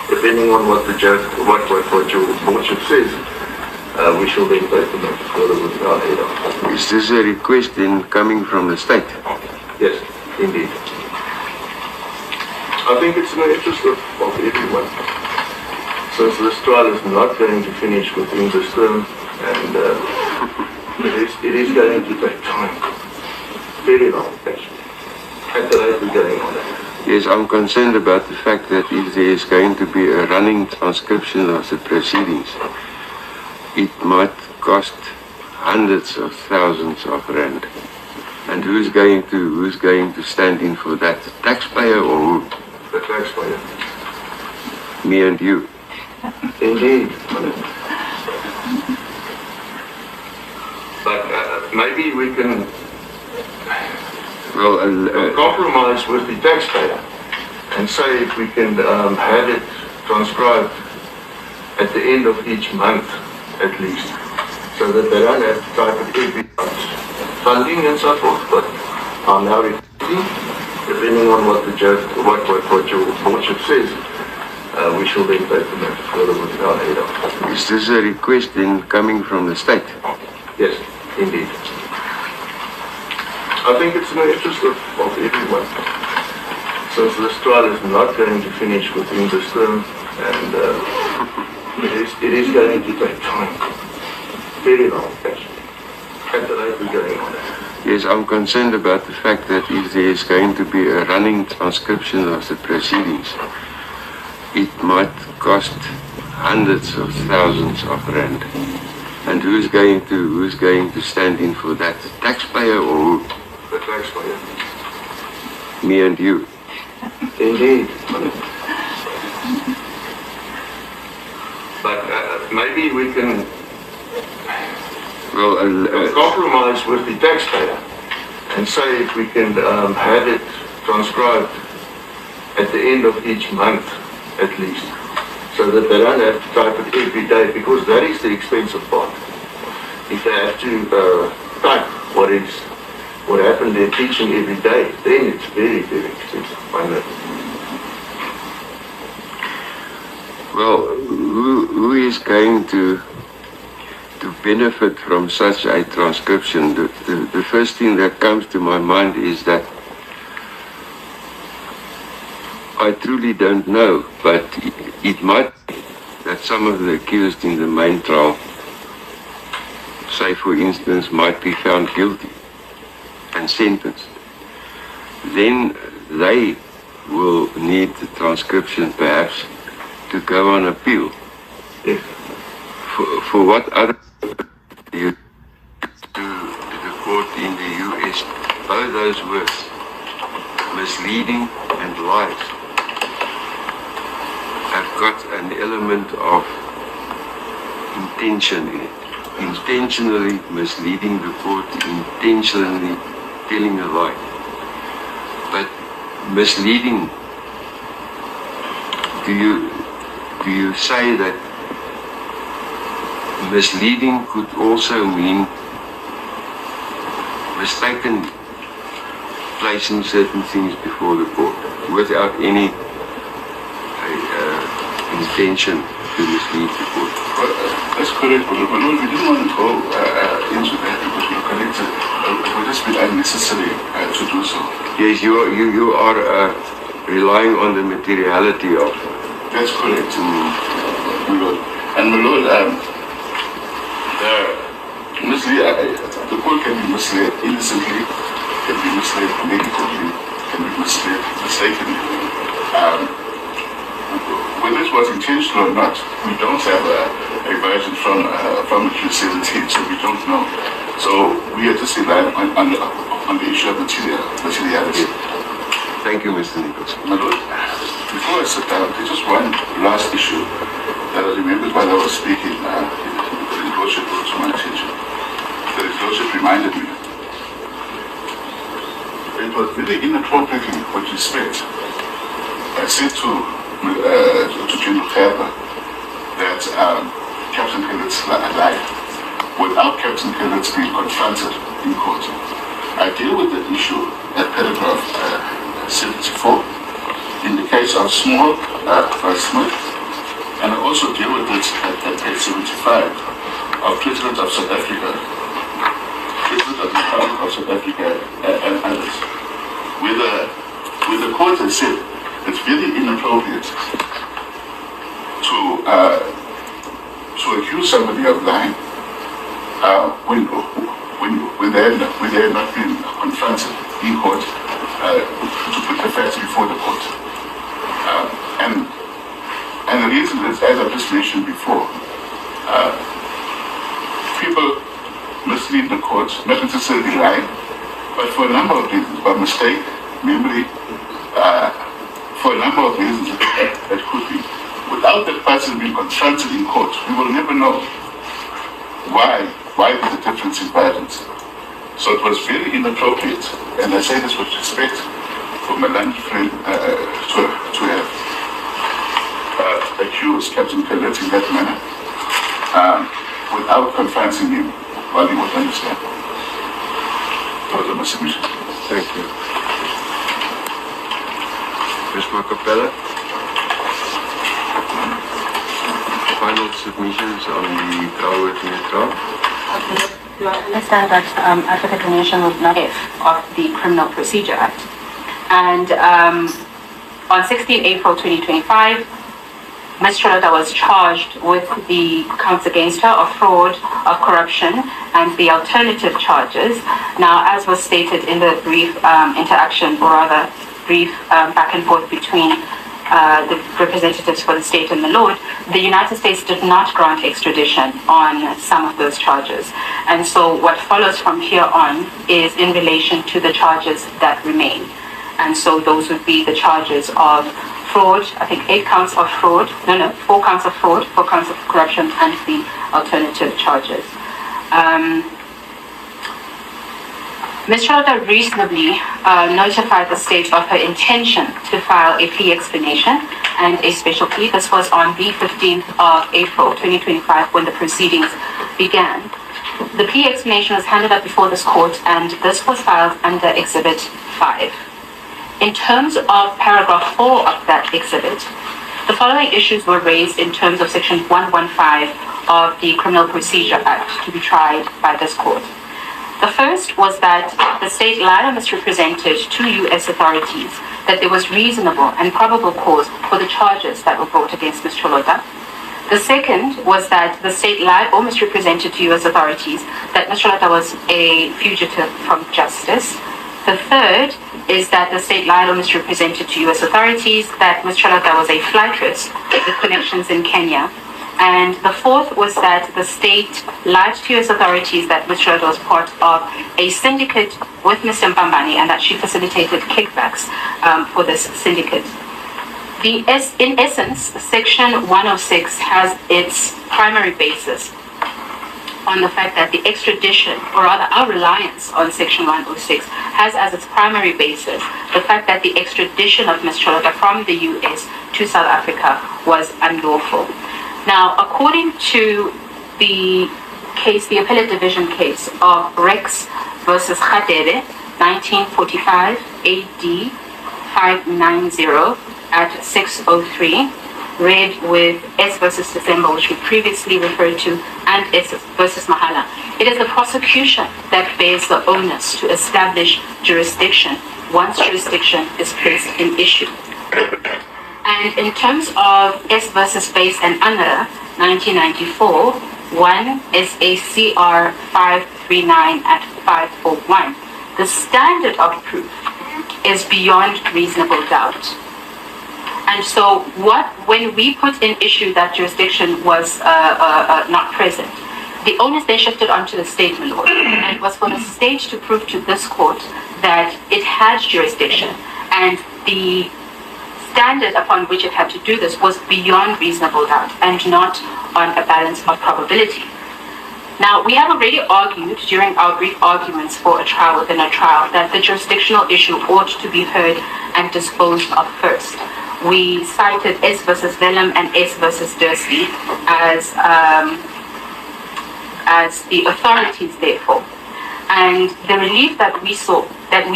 Depending on what the judge, what your lordship says, we shall then take the matter further with our head on. Is this a request in coming from the state? Yes, indeed. I think it's in the interest of everyone. Since this trial is not going to finish within this term, and it is going to take time. Very long, actually. At the rate we're going on it. Yes, I'm concerned about the fact that if there is going to be a running transcription of the proceedings, it might cost hundreds of thousands of rand. And who's going to stand in for that? The taxpayer or who? The taxpayer. Me and you. Indeed. But maybe we can compromise with the taxpayer and say if we can have it transcribed at the end of each month at least, so that they don't have to type it every month. Funding and so forth, but I'm now repeating, depending on what the judge, what your lordship says, we shall then take the matter further with our head on. Is this a request in coming from the state? Yes, indeed. I think it's in the interest of everyone. Since this trial is not going to finish within this term, and it is going to take time. Very long, actually. At the rate we're going on it. Yes, I'm concerned about the fact that if there is going to be a running transcription of the proceedings, it might cost hundreds of thousands of rand. And who's going to stand in for that? The taxpayer or who? The taxpayer. Me and you. Indeed. But maybe we can compromise with the taxpayer and say if we can have it transcribed at the end of each month at least, so that they don't have to type it every day, because that is the expensive part. If they have to type what happened they're teaching every day, then it's very, very expensive. I know. Well, who is going to benefit from such a transcription? The first thing that comes to my mind is that I truly don't know, but it might be that some of the accused in the main trial, say for instance, might be found guilty and sentenced. Then they will need the transcription perhaps to go on appeal. Yes. For what other you to the court in the US, both those words, misleading and lies, have got an element of intention in it. Intentionally misleading the court, intentionally telling a lie. But misleading, do you say that misleading could also mean mistaken placing certain things before the court without any intention to mislead the court? That's correct, but we didn't want to go into that because we were connected. It would just be unnecessary to do so. Yes, you are relying on the materiality of. That's correct, my Lord. And my Lord, the court can be misled innocently, can be misled negatively, can be misled mistakenly. Whether it was intentional or not, we don't have a version from the Q17, so we don't know. So we are just relying on the issue of materiality. Thank you, Mr. Nichols. My Lord, before I sit down, there's just one last issue that I remembered while I was speaking. His Lordship brought to my attention. That His Lordship reminded me really inappropriately what you said. I said to General Gerber that Captain Kellett's lied without Captain Kellett being confronted in court. I deal with the issue at paragraph 74 in the case of Small Smith, and I also deal with it at page 75 of President of South Africa, President of the Republic of South Africa, and others, where the court has said it's really inappropriate to accuse somebody of lying when they have not been confronted in court to put the facts before the court. And the reason is, as I just mentioned before, people mislead the court, not necessarily lying, but for a number of reasons, by mistake, memory, for a number of reasons that could be. Without that person being confronted in court, we will never know why there's a difference in violence. So it was very inappropriate, and I say this with respect for my land friend, to have accused Captain Kellett in that manner without confronting him while he was understand. That was my submission. Thank you. Ms. Macapella? Final submissions on the trial with Neutral? You understand that Advocate Nation was not of the Criminal Procedure Act. And on 16 April 2025, Ms. CHOLOTA was charged with the counts against her of fraud, of corruption, and the alternative charges. Now, as was stated in the brief interaction, or rather brief back and forth between the representatives for the state and the Lord, the United States did not grant extradition on some of those charges. And so what follows from here on is in relation to the charges that remain. And so those would be the charges of fraud, I think 4 counts of fraud, 4 counts of corruption, and the alternative charges. Ms. CHOLOTA reasonably notified the state of her intention to file a plea explanation and a special plea. This was on the 15th of April 2025 when the proceedings began. The plea explanation was handed up before this court, and this was filed under Exhibit 5. In terms of paragraph 4 of that exhibit, the following issues were raised in terms of section 115 of the Criminal Procedure Act to be tried by this court. The first was that the state lied or misrepresented to U.S. authorities that there was reasonable and probable cause for the charges that were brought against Ms. CHOLOTA. The second was that the state lied or misrepresented to U.S. authorities that Ms. CHOLOTA was a fugitive from justice. The third is that the state lied or misrepresented to U.S. authorities that Ms. CHOLOTA was a flight risk with connections in Kenya. And the fourth was that the state lied to U.S. authorities that Ms. CHOLOTA was part of a syndicate with Mr. Mpambani and that she facilitated kickbacks for this syndicate. In essence, Section 106 has its primary basis on the fact that the extradition, or rather our reliance on Section 106, has as its primary basis the fact that the extradition of Ms. CHOLOTA from the U.S. to South Africa was unlawful. Now, according to the case, the appellate division case of Rex versus Khadere, 1945 AD 590 at 603, read with S versus December, which we previously referred to, and S versus Mahala. It is the prosecution that bears the onus to establish jurisdiction once jurisdiction is placed in issue. And in terms of S versus Face and Anara, 1994, 1 SACR 539 at 541, the standard of proof is beyond reasonable doubt. And so when we put in issue that jurisdiction was not present, the onus then shifted onto the state, my lord, and it was for the state to prove to this court that it had jurisdiction, and the standard upon which it had to do this was beyond reasonable doubt and not on a balance of probability. Now, we have already argued during our brief arguments for a trial within a trial that the jurisdictional issue ought to be heard and disposed of first. We cited S versus Vellum and S versus Dursley as the authorities, therefore. And the relief that we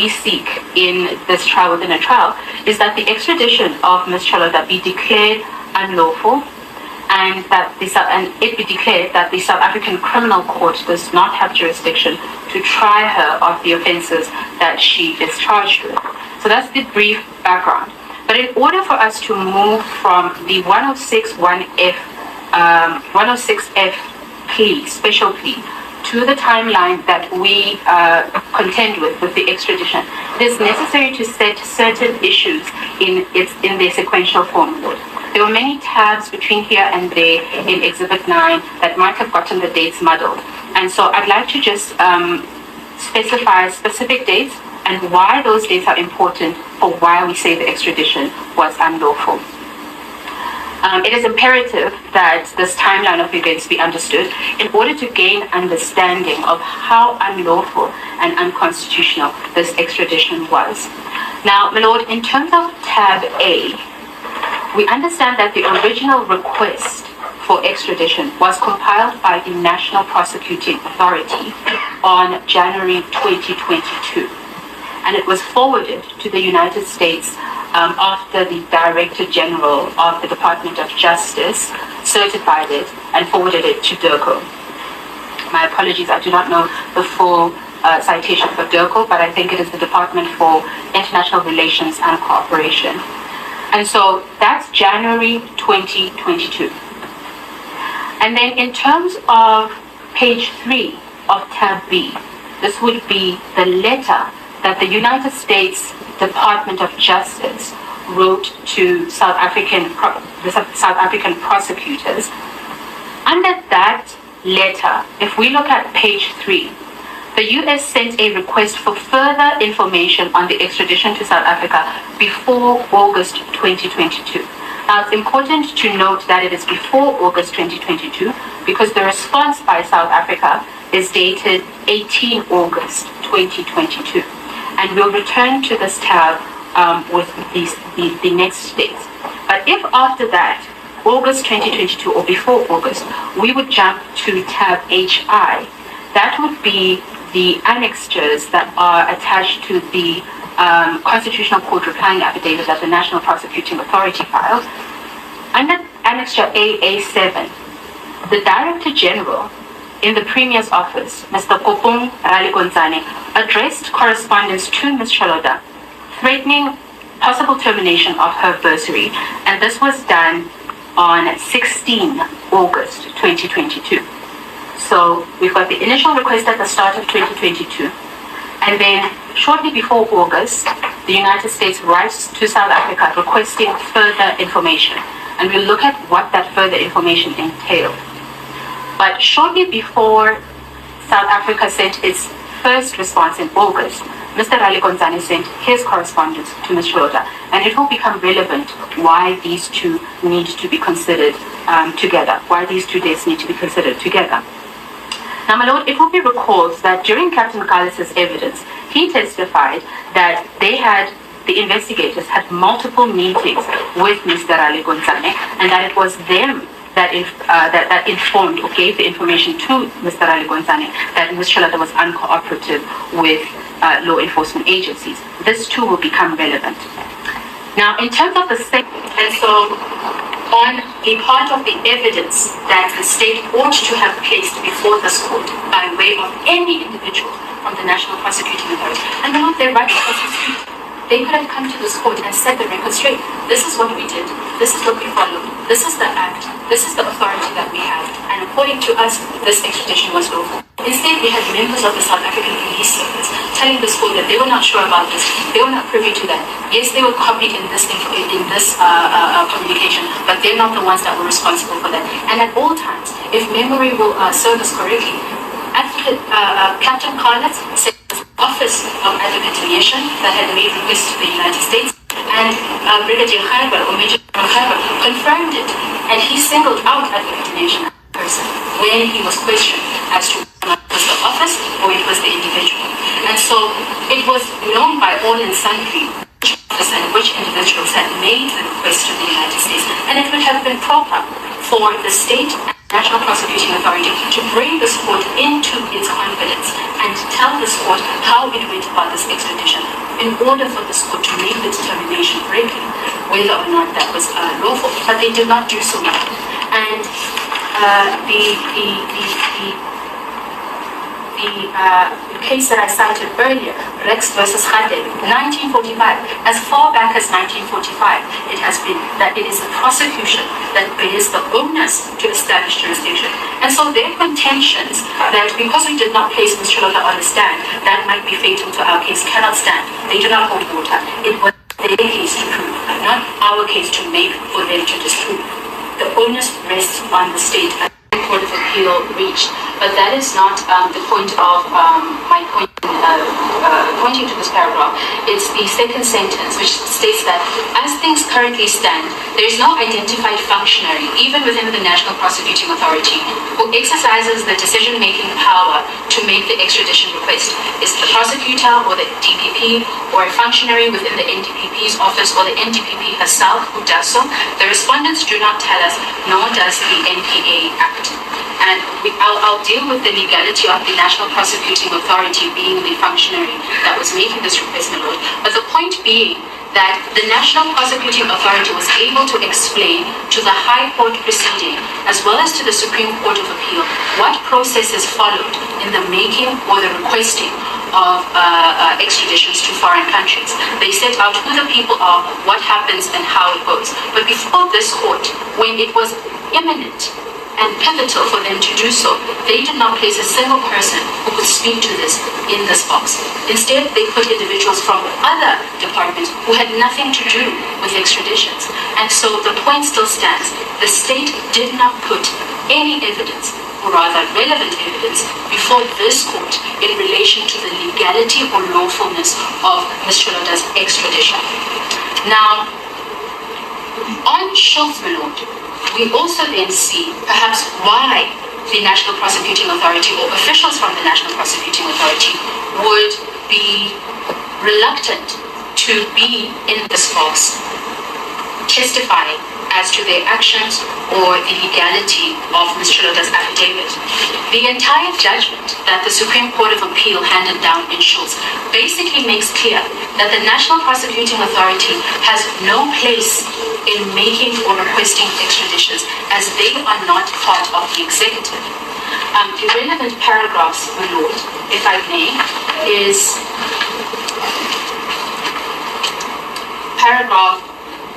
seek in this trial within a trial is that the extradition of Ms. CHOLOTA be declared unlawful, and it be declared that the South African Criminal Court does not have jurisdiction to try her of the offences that she is charged with. So that's the brief background. But in order for us to move from the 106F plea, special plea, to the timeline that we contend with the extradition, it is necessary to set certain issues in their sequential form. There were many tabs between here and there in Exhibit 9 that might have gotten the dates muddled. And so I'd like to just specify specific dates and why those dates are important for why we say the extradition was unlawful. It is imperative that this timeline of events be understood in order to gain understanding of how unlawful and unconstitutional this extradition was. Now, my lord, in terms of tab A, we understand that the original request for extradition was compiled by the National Prosecuting Authority on January 2022, and it was forwarded to the United States after the Director General of the Department of Justice certified it and forwarded it to DIRCO. My apologies, I do not know the full citation for DIRCO, but I think it is the Department for International Relations and Cooperation. And so that's January 2022. And then in terms of page 3 of tab B, this would be the letter that the United States Department of Justice wrote to the South African prosecutors. Under that letter, if we look at page 3, the U.S. sent a request for further information on the extradition to South Africa before August 2022. Now, it's important to note that it is before August 2022 because the response by South Africa is dated 18 August 2022. And we'll return to this tab with the next dates. But if after that, August 2022 or before August, we would jump to tab HI, that would be the annexures that are attached to the Constitutional Court replying affidavit that the National Prosecuting Authority filed. Under Annexure AA7, the Director General in the Premier's office, Mr. Kopung Raligonzane, addressed correspondence to Ms. CHOLOTA threatening possible termination of her bursary, and this was done on 16 August 2022. So we've got the initial request at the start of 2022, and then shortly before August, the United States writes to South Africa requesting further information, and we'll look at what that further information entailed. But shortly before South Africa sent its first response in August, Mr. Raligonzane sent his correspondence to Ms. CHOLOTA, and it will become relevant why these two need to be considered together, why these two dates need to be considered together. Now, my lord, it will be recalled that during Captain Gallis's evidence, he testified that the investigators had multiple meetings with Mr. Raligonzane, and that it was them that informed or gave the information to Mr. Raligonzane that Ms. CHOLOTA was uncooperative with law enforcement agencies. This too will become relevant. Now, in terms of the second, and so on a part of the evidence that the state ought to have placed before this court by way of any individual from the National Prosecuting Authority, and they're right across the street. They could have come to this court and set the record straight. This is what we did. This is what we followed. This is the act. This is the authority that we have. And according to us, this extradition was lawful. Instead, we had members of the South African Police Service telling this court that they were not sure about this. They were not privy to that. Yes, they were copied in this communication, but they're not the ones that were responsible for that. And at all times, if memory will serve us correctly, Captain Carlet said Office of Advocate that had made requests to the United States, and Brigadier Khaibar or Major Khaibar confirmed it, and he singled out Advocate person when he was questioned as to whether it was the office or it was the individual. And so it was known by all and sundry which office and which individuals had made the request to the United States. And it would have been proper for the state and National Prosecuting Authority to bring this court into its confidence and to tell this court how it went about this extradition in order for this court to make the determination correctly whether or not that was lawful. But they did not do so. And the case that I cited earlier, Rex versus Khade, 1945, as far back as 1945, it has been that it is the prosecution that bears the onus to establish jurisdiction. And so their contentions that because we did not place Ms. CHOLOTA on the stand, that might be fatal to our case, cannot stand. They do not hold water. It was their case to prove, not our case to make for them to disprove. The onus rests on the state. Court of Appeal reached, but that is not the point of my point pointing to this paragraph. It's the second sentence, which states that as things currently stand, there is no identified functionary, even within the National Prosecuting Authority, who exercises the decision-making power to make the extradition request. Is it the prosecutor or the DPP or a functionary within the NDPP's office or the NDPP herself who does so? The respondents do not tell us, nor does the NPA Act. And I'll deal with the legality of the National Prosecuting Authority being the functionary that was making this request, my lord. But the point being that the National Prosecuting Authority was able to explain to the High Court proceeding, as well as to the Supreme Court of Appeal, what processes followed in the making or the requesting of extraditions to foreign countries. They set out who the people are, what happens, and how it goes. But before this court, when it was imminent and pivotal for them to do so, they did not place a single person who could speak to this in this box. Instead, they put individuals from other departments who had nothing to do with extraditions. And so the point still stands. The state did not put any evidence, or rather relevant evidence, before this court in relation to the legality or lawfulness of Ms. CHOLOTA's extradition. Now, on Schultz, my lord, we also then see perhaps why the National Prosecuting Authority or officials from the National Prosecuting Authority would be reluctant to be in this box, testifying as to their actions or the legality of Ms. CHOLOTA's affidavit. The entire judgment that the Supreme Court of Appeal handed down in Schultz basically makes clear that the National Prosecuting Authority has no place in making or requesting extraditions, as they are not part of the executive. The relevant paragraphs, my lord, if I may, is paragraph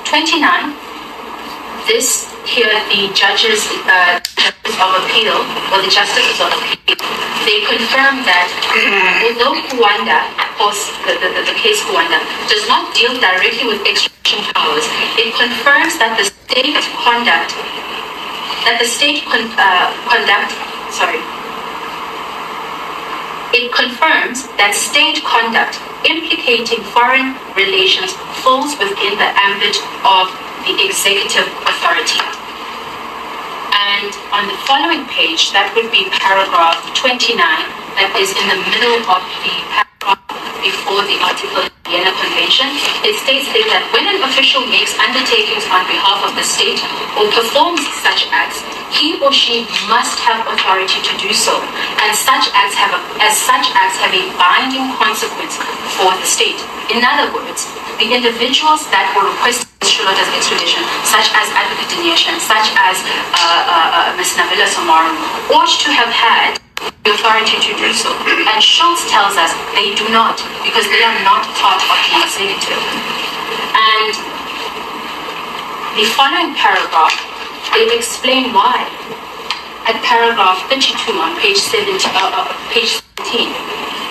29. This here, the judges of appeal, or the justices of appeal, they confirm that although Rwanda, or the case Rwanda, does not deal directly with extradition powers, it confirms that the state conduct, it confirms that state conduct implicating foreign relations falls within the ambit of the executive authority. And on the following page, that would be paragraph 29, that is in the middle of the paragraph before the article of the Vienna Convention. It states that when an official makes undertakings on behalf of the state or performs such acts, he or she must have authority to do so, and such acts have a binding consequence for the state. In other words, the individuals that were requesting Ms. CHOLOTA's extradition, such as Advocate Dinesh, such as Ms. Nabila Somaru, ought to have had the authority to do so. And Schultz tells us they do not, because they are not part of the executive. And the following paragraph, they explain why. At paragraph 32 on page 17,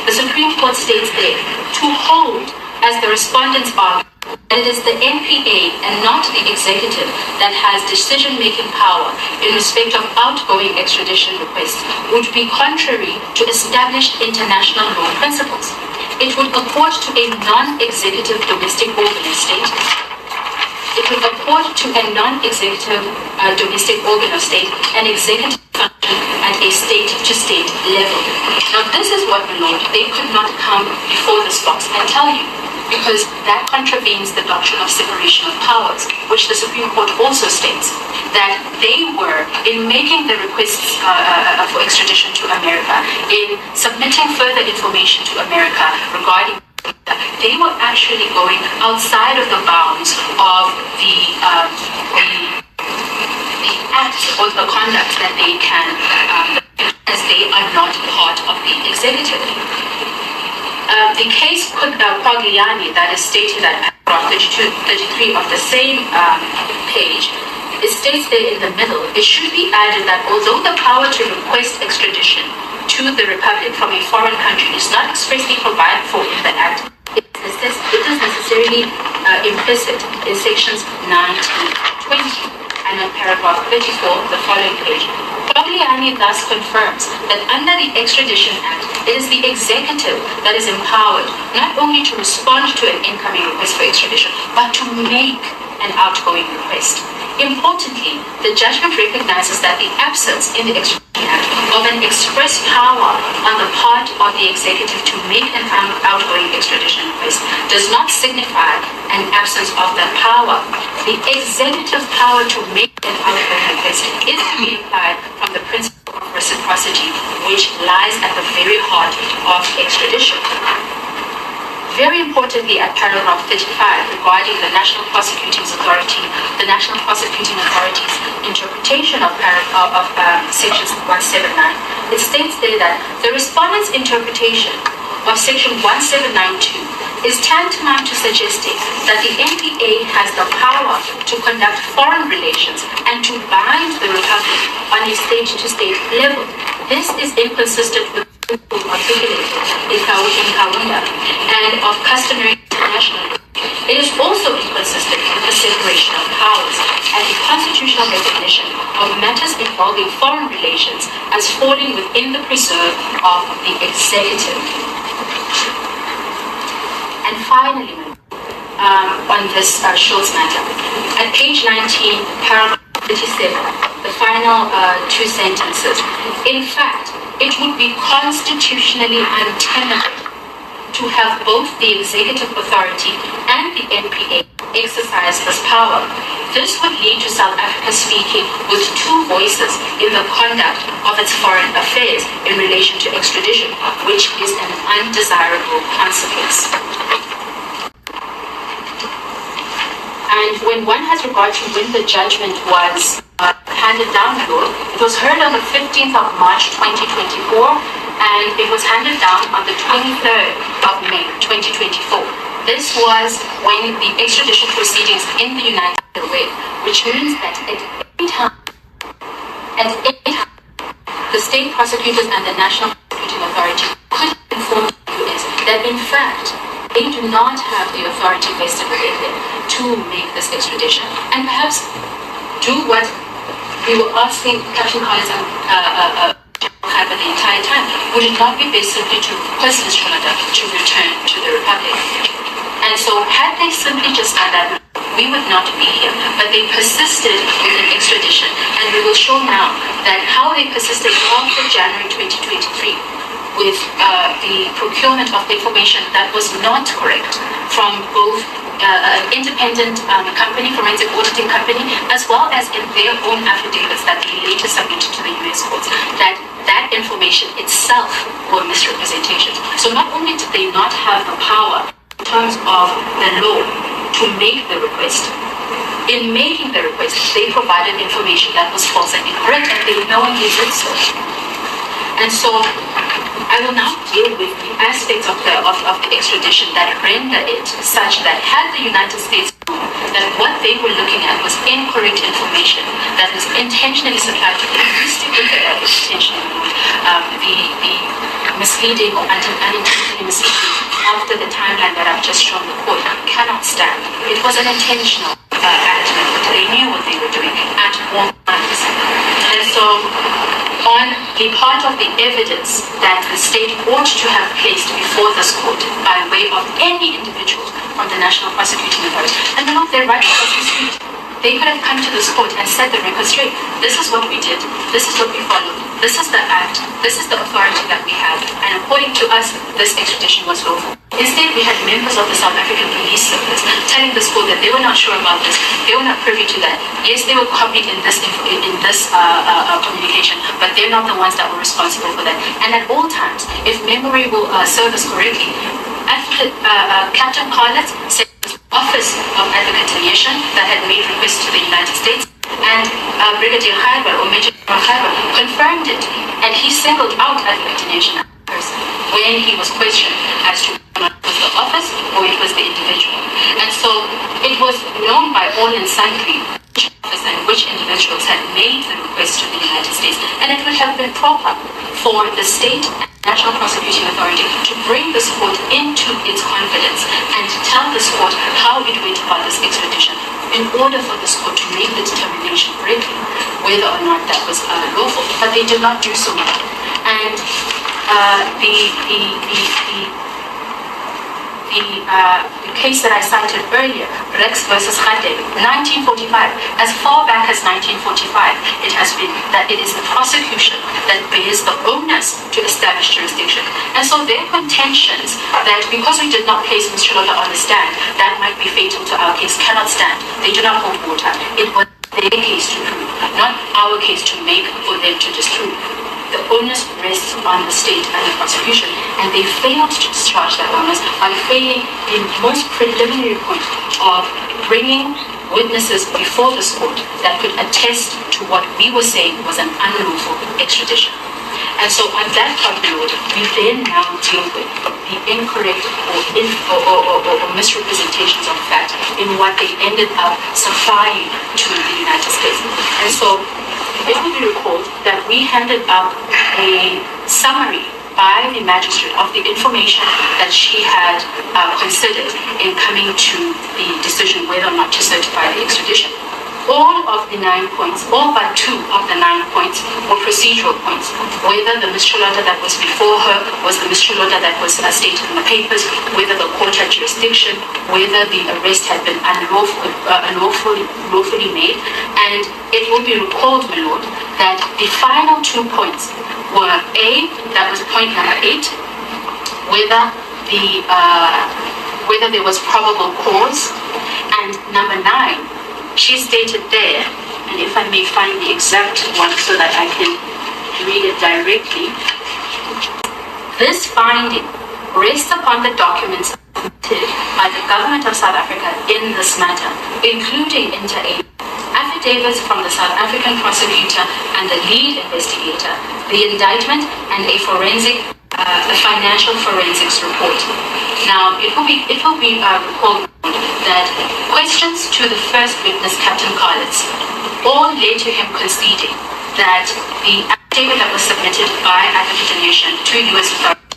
the Supreme Court states there, to hold, as the respondents argue, that it is the NPA and not the executive that has decision-making power in respect of outgoing extradition requests would be contrary to established international law principles. It would accord to a non-executive domestic organ of state. It would accord to a non-executive domestic organ of state an executive function and a state-to-state level. Now, this is what the law, they could not come before this box and tell you, because that contravenes the doctrine of separation of powers, which the Supreme Court also states that they were, in making the requests for extradition to America, in submitting further information to America regarding, they were actually going outside of the bounds of the acts or the conduct that they can, as they are not part of the executive. The case Quagliani, that is stated at paragraph 33 of the same page, it states there in the middle, it should be added that although the power to request extradition to the Republic from a foreign country is not expressly provided for in the Act, it is necessarily implicit in sections 19, 20, and in paragraph 34, the following page. Quagliani thus confirms that under the Extradition Act, it is the executive that is empowered not only to respond to an incoming request for extradition, but to make an outgoing request. Importantly, the judgment recognizes that the absence in the Extradition Act of an express power on the part of the executive to make an outgoing extradition request does not signify an absence of that power. The executive power to make an outgoing request is to be implied from the principle of reciprocity, which lies at the very heart of extradition. Very importantly, at paragraph 35, regarding the National Prosecuting Authority's interpretation of sections 179, it states there that the respondent's interpretation of section 1792 is tantamount to suggesting that the NPA has the power to conduct foreign relations and to bind the Republic on a state-to-state level. This is inconsistent with articulated in Kaunda and of customary international law. It is also inconsistent with the separation of powers and the constitutional recognition of matters involving foreign relations as falling within the preserve of the executive. And finally, on this Schultz matter, at page 19, paragraph 37, the final two sentences. In fact, it would be constitutionally untenable to have both the executive authority and the NPA exercise this power. This would lead to South Africa speaking with two voices in the conduct of its foreign affairs in relation to extradition, which is an undesirable consequence. And when one has regard to when the judgment was handed down, it was heard on the 15th of March 2024, and it was handed down on the 23rd of May 2024. This was when the extradition proceedings in the United States were, which means that at any time, the state prosecutors and the National Prosecuting Authority could inform the US that in fact they do not have the authority vested within them to make this extradition, and perhaps do what we were asking Captain Collins and General the entire time. Would it not be best simply to request Ms. CHOLOTA to return to the Republic? And so had they simply just done that, we would not be here. But they persisted with an extradition, and we will show now that how they persisted after January 2023 with the procurement of information that was not correct from both an independent company, forensic auditing company, as well as in their own affidavits that they later submitted to the US courts, that information itself were misrepresentations. So not only did they not have the power in terms of the law to make the request, in making the request, they provided information that was false and incorrect, and they knowingly did so. And so I will now deal with the aspects of the extradition that render it such that had the United States known that what they were looking at was incorrect information that was intentionally supplied to them, the misleading or unintentionally misleading after the timeline that I've just shown the court cannot stand. It was an intentional act. They knew what they were doing at all times. And so on the part of the evidence that the state ought to have placed before this court by way of any individual from the National Prosecuting Authority, and they're right across the street. They could have come to this court and set the record straight. This is what we did. This is what we followed. This is the act. This is the authority that we have. And according to us, this extradition was lawful. Instead, we had members of the South African Police Service telling this court that they were not sure about this. They were not privy to that. Yes, they were copied in this communication, but they're not the ones that were responsible for that. And at all times, if memory will serve us correctly, Captain Carlett said it was the Office of Advocate that had made requests to the United States, and Brigadier Haiber, or Major General Haiber, confirmed it, and he singled out Advocate as a person when he was questioned as to whether it was the office or it was the individual. And so it was known by all and sundry which office and which individuals had made the request to the United States, and it would have been proper for the state and National Prosecuting Authority to bring this court into its confidence and to tell this court how it went about this extradition in order for this court to make the determination correctly whether or not that was lawful. But they did not do so. And the case that I cited earlier, Rex versus Khade, 1945, as far back as 1945, it has been that it is the prosecution that bears the onus to establish jurisdiction. And so their contentions that because we did not place Ms. CHOLOTA on the stand, that might be fatal to our case, cannot stand. They do not hold water. It was their case to prove, not our case to make for them to disprove. The onus rests on the state and the prosecution, and they failed to discharge that onus by failing in the most preliminary point of bringing witnesses before this court that could attest to what we were saying was an unlawful extradition. And so on that part, Lord, we then now deal with the incorrect or misrepresentations of fact in what they ended up supplying to the United States. And so it will be recalled that we handed up a summary by the magistrate of the information that she had considered in coming to the decision whether or not to certify the extradition. All of the 9 points, all but 2 of the 9 points were procedural points. Whether the Ms. CHOLOTA that was before her was the Ms. CHOLOTA that was stated in the papers, whether the court had jurisdiction, whether the arrest had been unlawfully made. And it will be recalled, my lord, that the final 2 points were A, that was point number 8, whether there was probable cause, and number 9, she stated there, and if I may find the exact one so that I can read it directly, this finding rests upon the documents submitted by the government of South Africa in this matter, including inter alia, affidavits from the South African prosecutor and the lead investigator, the indictment, and a financial forensics report. Now, it will be recalled that questions to the first witness, Captain Carlett, all led to him conceding that the affidavit that was submitted by Advocate to U.S. authorities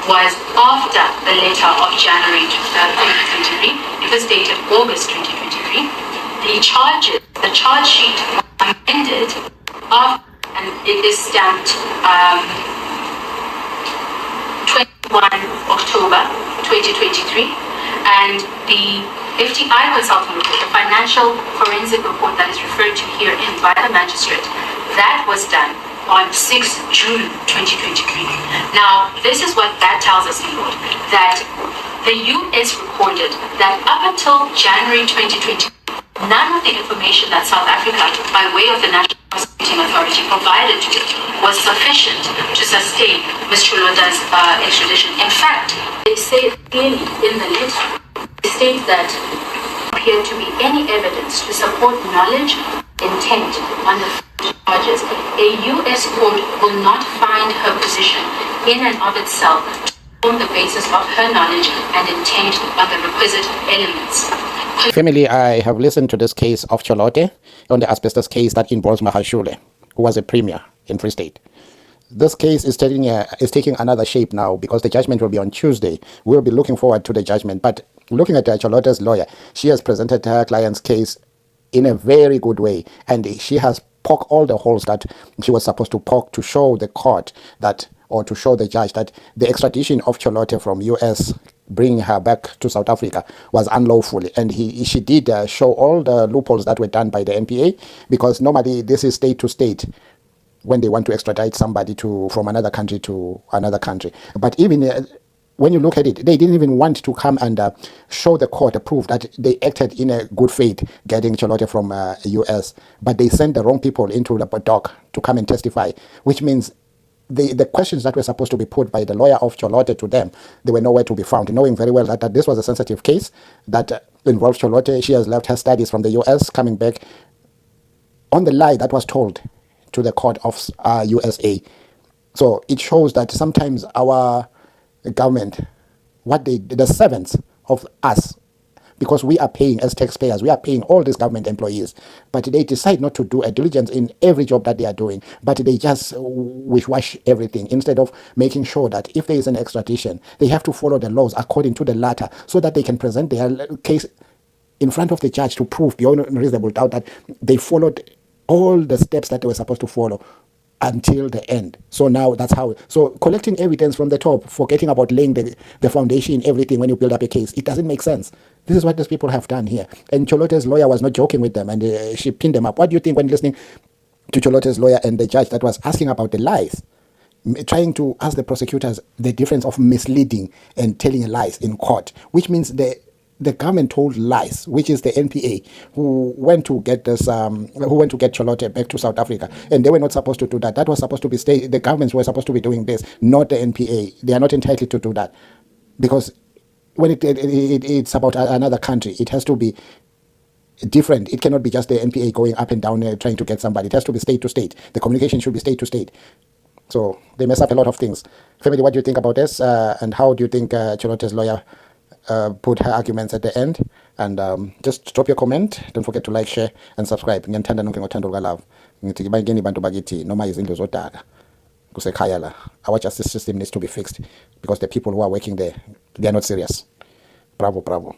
was after the letter of January 2023. It was dated August 2023. The charge sheet was amended after, and it is stamped 21 October 2023, and the FTI consultant report, the financial forensic report that is referred to herein by the magistrate, that was done on 6 June 2023. Now, this is what that tells us, Lord, that the U.S. recorded that up until January 2020, none of the information that South Africa, by way of the National Prosecuting Authority, provided to it was sufficient to sustain Ms. CHOLOTA's extradition. In fact, they say clearly in the letter, they state that there appear to be any evidence to support knowledge, intent on the charges. A U.S. court will not find her position in and of itself to form the basis of her knowledge and intent on the requisite elements. Family, I have listened to this case of CHOLOTA on the asbestos case that involves Mahashule, who was a premier in Free State. This case is taking another shape now because the judgment will be on Tuesday. We'll be looking forward to the judgment. But looking at CHOLOTA's lawyer, she has presented her client's case in a very good way, and she has poked all the holes that she was supposed to poke to show the court that, or to show the judge that the extradition of CHOLOTA from U.S. bringing her back to South Africa was unlawful, and she did show all the loopholes that were done by the NPA, because normally this is state to state when they want to extradite somebody from another country to another country. But even when you look at it, they didn't even want to come and show the court, proof that they acted in a good faith getting CHOLOTA from US, but they sent the wrong people into the dock to come and testify, which means the questions that were supposed to be put by the lawyer of CHOLOTA to them, they were nowhere to be found, knowing very well that this was a sensitive case that involved CHOLOTA. She has left her studies from the US, coming back on the lie that was told to the court of USA. So it shows that sometimes our government, the servants of us, because we are paying as taxpayers, we are paying all these government employees, but they decide not to do a diligence in every job that they are doing, but they just wish everything, instead of making sure that if there is an extradition, they have to follow the laws according to the latter, so that they can present their case in front of the judge to prove beyond reasonable doubt that they followed all the steps that they were supposed to follow until the end. So now that's how. So collecting evidence from the top, forgetting about laying the foundation in everything when you build up a case, it doesn't make sense. This is what these people have done here. And CHOLOTA's lawyer was not joking with them, and she pinned them up. What do you think when listening to CHOLOTA's lawyer and the judge that was asking about the lies, trying to ask the prosecutors the difference of misleading and telling lies in court, which means the government told lies, which is the NPA, who went to get CHOLOTA back to South Africa, and they were not supposed to do that. That was supposed to be the governments were supposed to be doing this, not the NPA. They are not entitled to do that, because when it's about another country, it has to be different. It cannot be just the NPA going up and down trying to get somebody. It has to be state to state. The communication should be state to state. So they mess up a lot of things. Family, what do you think about this? And how do you think CHOLOTA's lawyer put her arguments at the end? And just drop your comment. Don't forget to like, share, and subscribe. Ngiyathanda nonke ngothando lukaLove. Ngithi bayingeni abantu bakithi noma izindlu zodaka kusekhaya la. Our justice system needs to be fixed, because the people who are working there, they are not serious. Bravo, bravo.